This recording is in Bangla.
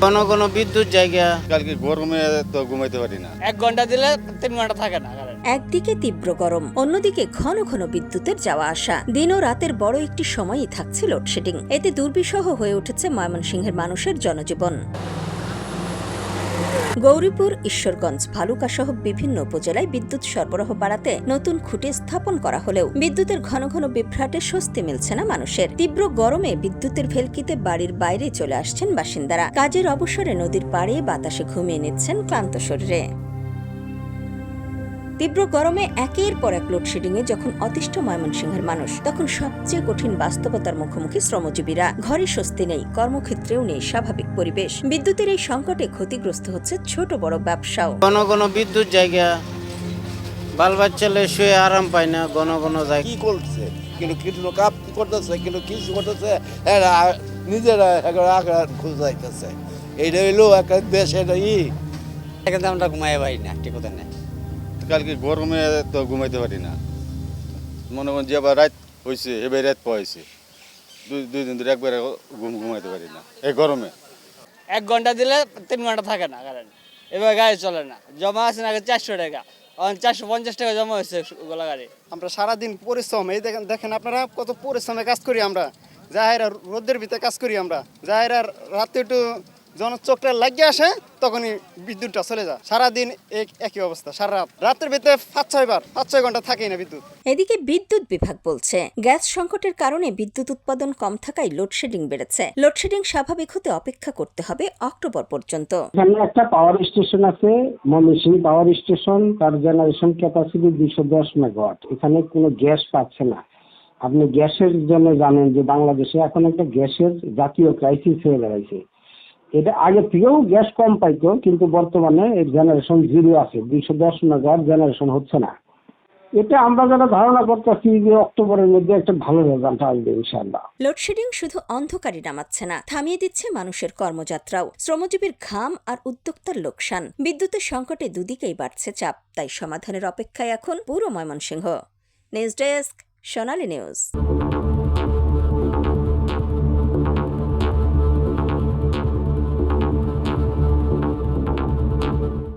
কোনো কোনো বিদ্যুৎ জায়গা কালকে গরমে তো ঘুমাইতে পারি না। 1 ঘন্টা দিলে 3 ঘন্টা থাকে না কারেন্ট। একদিকে তীব্র গরম, অন্যদিকে ঘন ঘন বিদ্যুতের যাওয়া আসা। দিন ও রাতের বড় একটি সময়ই থাকছে লোডশেডিং। এতে দুর্বিষহ হয়ে উঠেছে ময়মনসিংহের মানুষের জনজীবন। গৌরীপুর, ঈশ্বরগঞ্জ, ভালুকা সহ বিভিন্ন উপজেলায় বিদ্যুৎ সরবরাহ বাড়াতে নতুন খুঁটি স্থাপন করা হলেও বিদ্যুতের ঘন ঘন বিভ্রাটে স্বস্তি মিলছে না মানুষের। তীব্র গরমে বিদ্যুতের ভেলকিতে বাড়ির বাইরে চলে আসছেন বাসিন্দারা। কাজের অবসরে নদীর পাড়ে বাতাসে ঘুমিয়ে নিচ্ছেন ক্লান্ত শরীরে। তীব্র গরমে একের পর এক লোডশেডিংয়ে যখন অতিষ্ঠ ময়মনসিংহের মানুষ, তখন সবচেয়ে কঠিন বাস্তবতার মুখোমুখি শ্রমজীবীরা। ঘরে স্বস্তি নেই, কর্মক্ষেত্রেও নেই স্বাভাবিক পরিবেশ। বিদ্যুতের এই সংকটে ক্ষতিগ্রস্ত হচ্ছে ছোট বড় ব্যবসাও। কোনো কোনো বিদ্যুৎ জায়গা বাল বাচ্চালে শুয়ে আরাম পায় না। ঘন ঘন যায় কি করছে কিন্তু কিছু কাপ করতেছে কিন্তু কিছু করতেছে এরা নিজেরা খুঁজাইতেছে। এইটা হইলো একটা দেশ, এটা এখানে আমরা ঘুমাই পাই না ঠিক কথা না। কালকে গরমে তো ঘুমাইতে পারি না। মনে করেন যে আবার রাত হয়েছে, এবার রাত পাইছে, দুই দিন ধরে একবারে ঘুমাইতে পারি না এই গরমে। 1 ঘন্টা দিলে 3 ঘন্টা থাকে না কারেন্ট। এবার গাড়ি চলে না। জমা আছে না 400 টাকা, 450 টাকা জমা হয়েছে গোলা গাড়ি। আমরা সারাদিন পরিশ্রম, এই দেখেন দেখেন আপনারা কত পরিশ্রমে কাজ করি আমরা। যাহেরা রোদের ভিতরে কাজ করি আমরা, যাহেরা রাতে একটু জনচোখটা লাগিয়ে আসে তখনই বিদ্যুৎটা চলে যায়। সারাদিন একই অবস্থা, সারা রাত রাতের ভিতরে 5-6 ঘন্টা থাকেই না বিদ্যুৎ। এদিকে বিদ্যুৎ বিভাগ বলছে, গ্যাস সংকটের কারণে বিদ্যুৎ উৎপাদন কম থাকায় লোডশেডিং বেড়েছে। লোডশেডিং স্বাভাবিক হতে অপেক্ষা করতে হবে অক্টোবর পর্যন্ত। এখানে একটা পাওয়ার স্টেশন আছে, ময়মনসিংহ পাওয়ার স্টেশন, তার জেনারেশন ক্যাপাসিটি 210 মেগাওয়াট। এখানে কোনো গ্যাস পাচ্ছে না। আপনি গ্যাসের জন্য জানেন যে বাংলাদেশে এখন একটা গ্যাসের জাতীয় ক্রাইসিস হয়ে দাঁড়াইছে। এটা আগে থেকেও গ্যাস কম পাইতো, কিন্তু বর্তমানে এর জেনারেশন 0 আছে, 210 মেগাওয়াট জেনারেশন হচ্ছে না। এটা আমরা যারা ধারণা করতেছি যে অক্টোবরের মধ্যে একটা ভালো রেজাল্ট আসবে ইনশাআল্লাহ। লোডশেডিং শুধু অন্ধকারই নামাচ্ছে না, থামিয়ে দিচ্ছে মানুষের কর্মযাত্রাও। শ্রমজীবীর ঘাম আর উদ্যোক্তার লোকসান। বিদ্যুতের সংকটে দুদিকেই বাড়ছে চাপ, তাই সমাধানের অপেক্ষায় এখন পুরো ময়মনসিংহ। নিউজ ডেস্ক, সোনালী নিউজ।